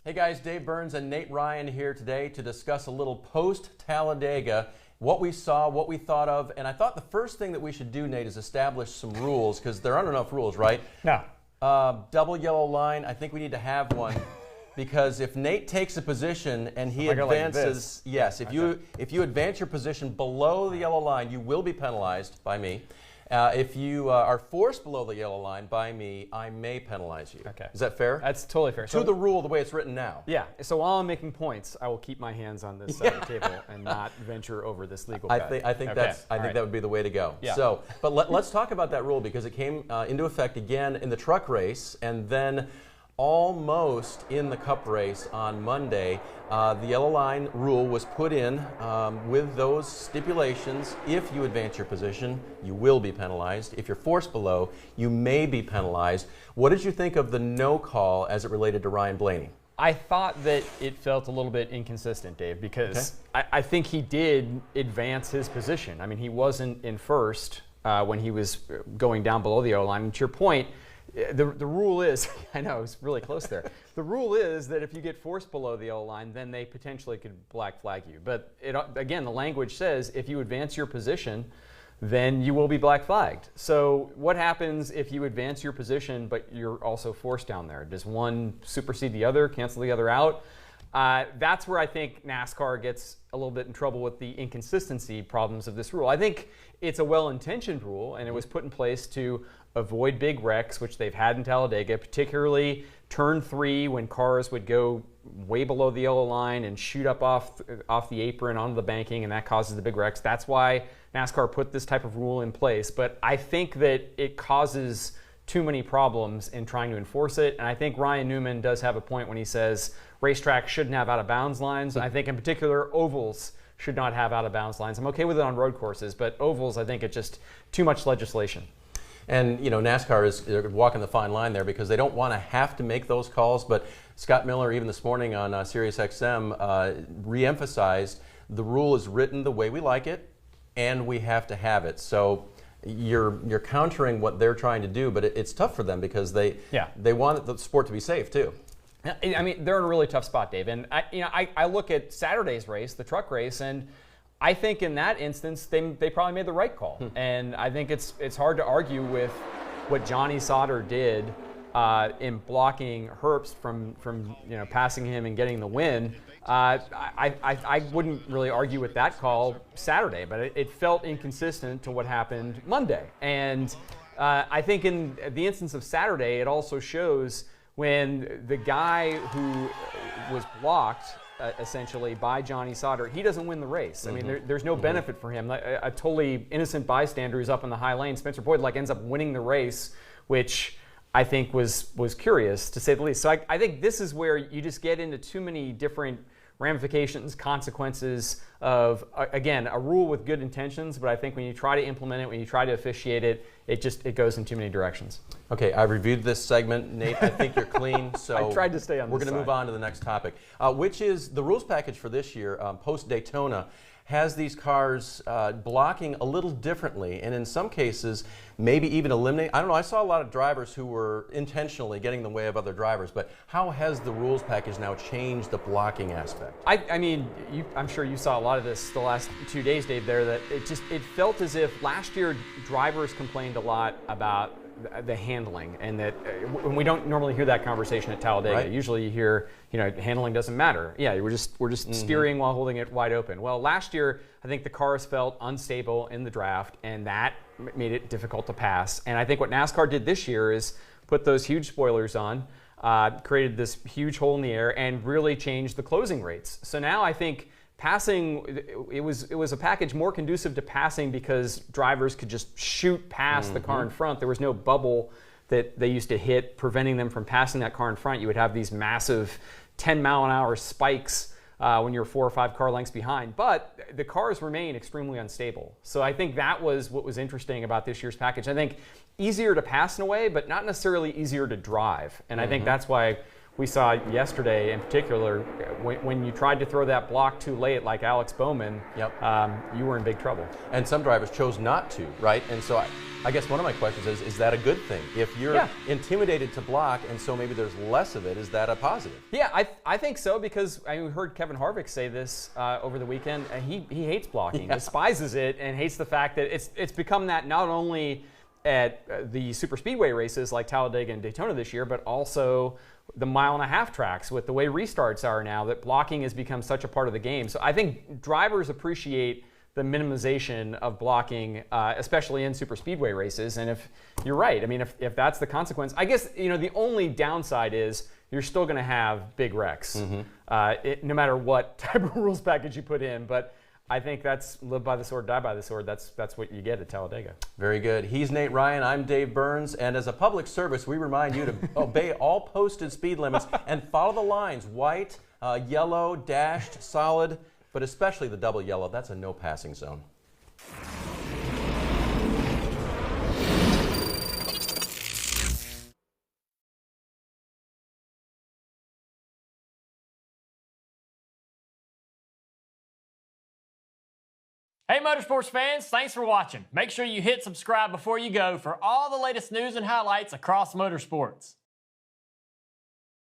Hey guys, Dave Burns and Nate Ryan here today to discuss a little post-Talladega, what we saw, what we thought of, and I thought the first thing that we should do, Nate, is establish some rules, because there aren't enough rules, right? No. Double yellow line, I think we need to have one, because if Nate takes a position and he advances, yes, if you advance your position below the yellow line, you will be penalized by me. If you are forced below the yellow line by me, I may penalize you. Okay. Is that fair? That's totally fair. To the rule, the way it's written now. Yeah. So while I'm making points, I will keep my hands on this side of the table and not venture over this legal cut. I think that would be the way to go. Yeah. So, but let's talk about that rule, because it came into effect again in the truck race, and then almost in the Cup race on Monday. The yellow line rule was put in with those stipulations. If you advance your position, you will be penalized. If you're forced below, you may be penalized. What did you think of the no call as it related to Ryan Blaney? I thought that it felt a little bit inconsistent, Dave, because I think he did advance his position. I mean, he wasn't in first when he was going down below the yellow line. And to your point, the rule is, I know, it's really close there. The rule is that if you get forced below the yellow line, then they potentially could black flag you. But again, the language says if you advance your position, then you will be black flagged. So what happens if you advance your position, but you're also forced down there? Does one supersede the other, cancel the other out? That's where I think NASCAR gets a little bit in trouble with the inconsistency problems of this rule. I think it's a well-intentioned rule, and it was put in place to avoid big wrecks, which they've had in Talladega, particularly turn 3 when cars would go way below the yellow line and shoot up off the apron onto the banking, and that causes the big wrecks. That's why NASCAR put this type of rule in place. But I think that it causes too many problems in trying to enforce it, and I think Ryan Newman does have a point when he says racetracks shouldn't have out-of-bounds lines. I think in particular ovals should not have out-of-bounds lines. I'm okay with it on road courses, but ovals, I think it's just too much legislation. And, you know, NASCAR is walking the fine line there, because they don't want to have to make those calls. But Scott Miller, even this morning on Sirius XM, re-emphasized the rule is written the way we like it, and we have to have it. So you're countering what they're trying to do, but it's tough for them, because they want the sport to be safe too. I mean, they're in a really tough spot, Dave. And I look at Saturday's race, the truck race, and I think in that instance they probably made the right call. And I think it's hard to argue with what Johnny Sauter did in blocking Herbst from passing him and getting the win. I wouldn't really argue with that call Saturday, but it felt inconsistent to what happened Monday. And I think in the instance of Saturday, it also shows when the guy who was blocked essentially by Johnny Sauter, he doesn't win the race. I mean, there's no benefit for him. A totally innocent bystander who's up in the high lane, Spencer Boyd, ends up winning the race, which I think was curious, to say the least. So I think this is where you just get into too many different ramifications, consequences of, again, a rule with good intentions, but I think when you try to implement it, when you try to officiate it, it goes in too many directions. Okay, I reviewed this segment, Nate. I think you're clean, so I tried to stay on we're this going to side. move on to the next topic, which is the rules package for this year, post-Daytona, has these cars blocking a little differently, and in some cases, maybe even eliminate. I don't know, I saw a lot of drivers who were intentionally getting in the way of other drivers, but how has the rules package now changed the blocking aspect? I mean, I'm sure you saw a lot of this the last 2 days, Dave, there, that it felt as if last year drivers complained a lot about the handling, and that when we don't normally hear that conversation at Talladega. Right. Usually you hear, handling doesn't matter. Yeah, we're just steering while holding it wide open. Well, last year I think the cars felt unstable in the draft, and that made it difficult to pass. And I think what NASCAR did this year is put those huge spoilers on, created this huge hole in the air, and really changed the closing rates. So now I think passing, it was a package more conducive to passing, because drivers could just shoot past the car in front. There was no bubble that they used to hit preventing them from passing that car in front. You would have these massive 10-mile-an-hour spikes when you're 4 or 5 car lengths behind. But the cars remain extremely unstable. So I think that was what was interesting about this year's package. I think easier to pass in a way, but not necessarily easier to drive. And I think that's why we saw yesterday in particular, when you tried to throw that block too late, like Alex Bowman, you were in big trouble. And some drivers chose not to, right? And so I guess one of my questions is that a good thing? If you're intimidated to block and so maybe there's less of it, is that a positive? Yeah, I think so, because I heard Kevin Harvick say this over the weekend, and he hates blocking, despises it, and hates the fact that it's become that not only at the super speedway races like Talladega and Daytona this year, but also the mile-and-a-half tracks with the way restarts are now, that blocking has become such a part of the game. So I think drivers appreciate the minimization of blocking, especially in super speedway races. And if you're right, I mean, if that's the consequence, I guess, the only downside is you're still going to have big wrecks, no matter what type of rules package you put in. But I think that's live by the sword, die by the sword. That's what you get at Talladega. Very good. He's Nate Ryan. I'm Dave Burns. And as a public service, we remind you to obey all posted speed limits and follow the lines: white, yellow, dashed, solid, but especially the double yellow. That's a no passing zone. Hey Motorsports fans, thanks for watching. Make sure you hit subscribe before you go for all the latest news and highlights across motorsports.